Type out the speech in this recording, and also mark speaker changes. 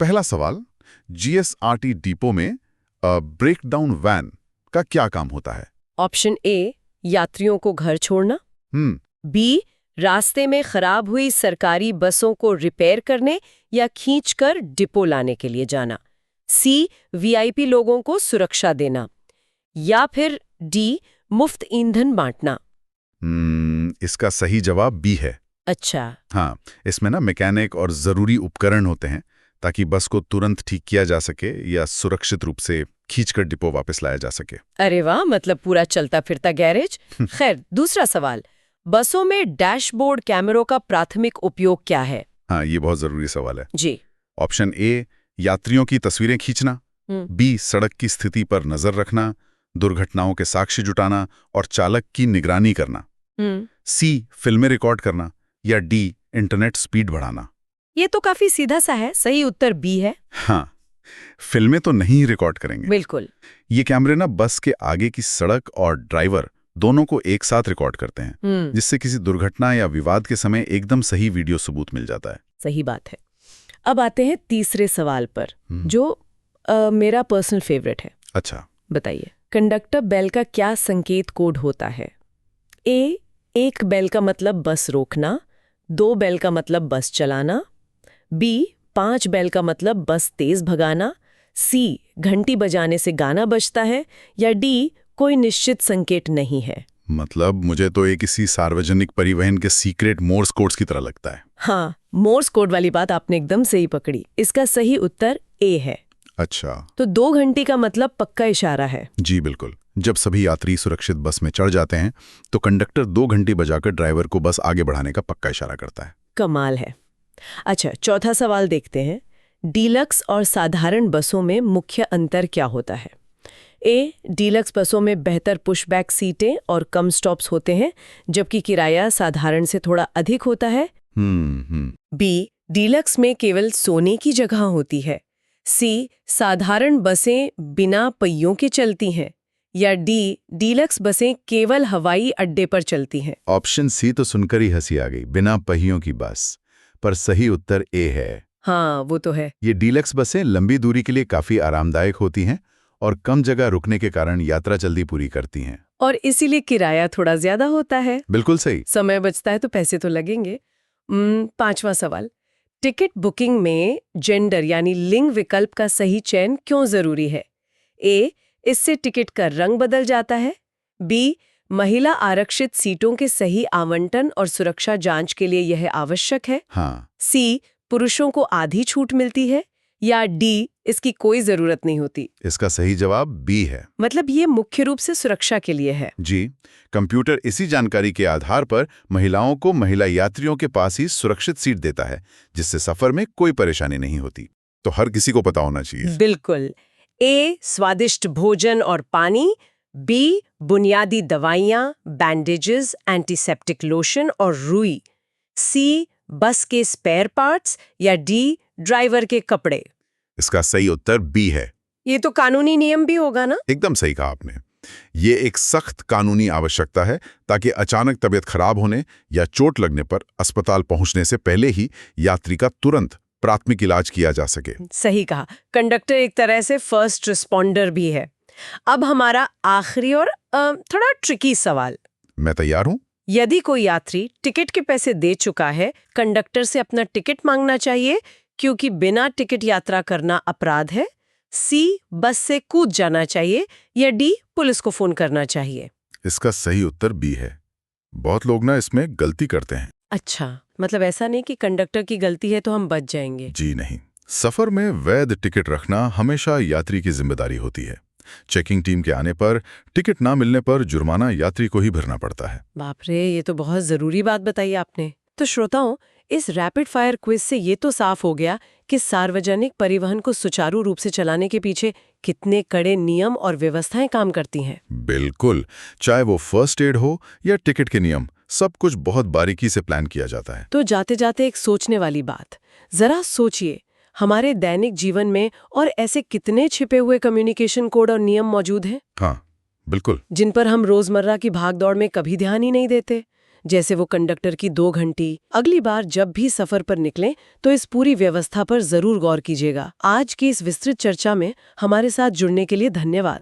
Speaker 1: पहला सवाल, जीएसआरटी डिपो में ब्रेकडाउन वैन का क्या काम होता है?
Speaker 2: ऑप्शन ए, यात्रियों को घर छोड़ना। बी, रास्ते में खराब हुई सरकारी बसों को रिपेयर करने या खींचकर डिपो लाने के लिए जाना। सी, वीआईपी लोगों को सुरक्षा देना। या फिर डी, मुफ्त ईंधन बांटना।
Speaker 1: इसका सही जवाब बी है।
Speaker 2: अच्छा।
Speaker 1: हाँ, इसमें ना मैकेनिक और जरूरी उपकरण होते हैं ताकि बस को तुरंत ठीक किया जा सके या सुरक्षित रूप से खींचकर डिपो वापस लाया जा सके।
Speaker 2: अरे वाह, मतलब पूरा चलता फिरता गैरेज। खैर, दूसरा सवाल, बसों में डैशबोर्ड कैमरों का प्राथमिक उपयोग क्या है?
Speaker 1: हाँ, ये बहुत जरूरी सवाल है
Speaker 2: जी।
Speaker 1: ऑप्शन ए, यात्रियों की तस्वीरें खींचना। बी, सड़क की स्थिति पर नजर रखना, दुर्घटनाओं के साक्ष्य जुटाना और चालक की निगरानी करना। सी, फिल्में रिकॉर्ड करना। या डी, इंटरनेट स्पीड बढ़ाना।
Speaker 2: ये तो काफी सीधा सा है, सही उत्तर बी है।
Speaker 1: हाँ, फिल्में तो नहीं रिकॉर्ड करेंगे।
Speaker 2: बिल्कुल।
Speaker 1: ये कैमरे ना बस के आगे की सड़क और ड्राइवर दोनों को एक साथ रिकॉर्ड करते हैं, जिससे किसी दुर्घटना या विवाद के समय एकदम सही वीडियो सबूत मिल जाता है।
Speaker 2: सही बात है। अब आते हैं तीसरे सवाल पर, जो मेरा पर्सनल फेवरेट है।
Speaker 1: अच्छा,
Speaker 2: बताइए, कंडक्टर बेल का क्या संकेत कोड होता है? ए, 1 बेल का मतलब बस रोकना, 2 बेल का मतलब बस चलाना। बी, 5 बेल का मतलब बस तेज भगाना। सी, घंटी बजाने से गाना बजता है। या डी, कोई निश्चित संकेत नहीं है।
Speaker 1: मतलब मुझे तो ये किसी सार्वजनिक परिवहन के सीक्रेट मोर्स कोड्स की तरह लगता है।
Speaker 2: हाँ, मोर्स कोड वाली बात आपने एकदम सही पकड़ी। इसका सही उत्तर ए है।
Speaker 1: अच्छा,
Speaker 2: तो 2 घंटी का मतलब पक्का इशारा है।
Speaker 1: जी बिल्कुल। जब सभी यात्री सुरक्षित बस में चढ़ जाते हैं तो कंडक्टर 2 घंटी बजाकर ड्राइवर को बस आगे बढ़ाने का पक्का इशारा करता है।
Speaker 2: कमाल है। अच्छा, चौथा सवाल देखते हैं। डीलक्स और साधारण बसों में मुख्य अंतर क्या होता है? ए, डीलक्स बसों में बेहतर पुशबैक सीटें और कम स्टॉप्स होते हैं, जबकि किराया साधारण से थोड़ा अधिक होता है। बी, डीलक्स में केवल सोने की जगह होती है। सी, साधारण बसें बिना पहियों के चलती हैं। या डी, डीलक्स बसें केवल हवाई अड्डे पर चलती हैं।
Speaker 1: ऑप्शन सी तो सुनकर ही हंसी आ गई, बिना पहियों की बस। पर सही उत्तर ए है।
Speaker 2: हाँ, वो तो है।
Speaker 1: ये डीलक्स बसें लंबी दूरी के लिए काफी आरामदायक होती हैं और कम जगह रुकने के कारण यात्रा जल्दी पूरी करती हैं।
Speaker 2: और इसीलिए किराया थोड़ा ज्यादा होता है।
Speaker 1: बिल्कुल सही।
Speaker 2: समय बचता है तो पैसे तो लगेंगे। 5वां सवाल, टिकट बुकिंग में जेंडर यानी लिंग विकल्प का सही चयन क्यों जरूरी है? ए, इससे टिकट का रंग बदल जाता है। बी, महिला आरक्षित सीटों के सही आवंटन और सुरक्षा जांच के लिए यह आवश्यक है।
Speaker 1: हाँ।
Speaker 2: सी, पुरुषों को आधी छूट मिलती है। या डी, इसकी कोई जरूरत नहीं होती।
Speaker 1: इसका सही जवाब बी है।
Speaker 2: मतलब ये मुख्य रूप से सुरक्षा के लिए है।
Speaker 1: जी, कंप्यूटर इसी जानकारी के आधार पर महिलाओं को महिला यात्रियों के पास ही सुरक्षित सीट देता है, जिससे सफर में कोई परेशानी नहीं होती। तो हर किसी को पता होना चाहिए।
Speaker 2: बिल्कुल। ए, स्वादिष्ट भोजन और पानी। बी, बुनियादी दवाइयाँ, बैंडेजेस, एंटीसेप्टिक लोशन और रुई। सी, बस के स्पेयर पार्ट्स। या डी, ड्राइवर के कपड़े।
Speaker 1: इसका सही उत्तर बी है।
Speaker 2: ये तो कानूनी नियम भी होगा ना?
Speaker 1: एकदम सही कहा आपने। ये एक सख्त कानूनी आवश्यकता है ताकि अचानक तबीयत खराब होने या चोट लगने पर अस्पताल पहुंचने से पहले ही यात्री का तुरंत प्राथमिक इलाज किया जा सके।
Speaker 2: सही कहा। कंडक्टर एक तरह से फर्स्ट रिस्पॉन्डर भी है। अब हमारा आखिरी और थोड़ा ट्रिकी सवाल।
Speaker 1: मैं तैयार हूं।
Speaker 2: यदि कोई यात्री टिकट के पैसे दे चुका है, कंडक्टर से अपना टिकट मांगना चाहिए क्योंकि बिना टिकट यात्रा करना अपराध है। सी, बस से कूद जाना चाहिए। या डी, पुलिस को फोन करना चाहिए।
Speaker 1: इसका सही उत्तर बी है। बहुत लोग ना इसमें गलती करते हैं।
Speaker 2: अच्छा, मतलब ऐसा नहीं कि कंडक्टर की गलती है तो हम बच जाएंगे।
Speaker 1: जी नहीं, सफर में वैध टिकट रखना हमेशा यात्री की जिम्मेदारी होती है। चेकिंग टीम के आने पर टिकट ना मिलने पर जुर्माना यात्री को ही भरना पड़ता है।
Speaker 2: बाप रे, ये तो बहुत जरूरी बात बताई आपने। तो श्रोताओं, इस रैपिड फायर क्विज से ये तो साफ हो गया कि सार्वजनिक परिवहन को सुचारू रूप से चलाने के पीछे कितने कड़े नियम और व्यवस्थाएं काम करती हैं।
Speaker 1: बिल्कुल, चाहे वो फर्स्ट एड हो या टिकट के नियम, सब कुछ बहुत बारीकी से प्लान किया जाता है।
Speaker 2: तो जाते जाते एक सोचने वाली बात, जरा सोचिए, हमारे दैनिक जीवन में और ऐसे कितने छिपे हुए कम्युनिकेशन कोड और नियम मौजूद हैं।
Speaker 1: हाँ, बिल्कुल।
Speaker 2: जिन पर हम रोजमर्रा की भागदौड़ में कभी ध्यान ही नहीं देते। जैसे वो कंडक्टर की 2 घंटी। अगली बार जब भी सफर पर निकलें तो इस पूरी व्यवस्था पर जरूर गौर कीजिएगा। आज की इस विस्तृत चर्चा में हमारे साथ जुड़ने के लिए धन्यवाद।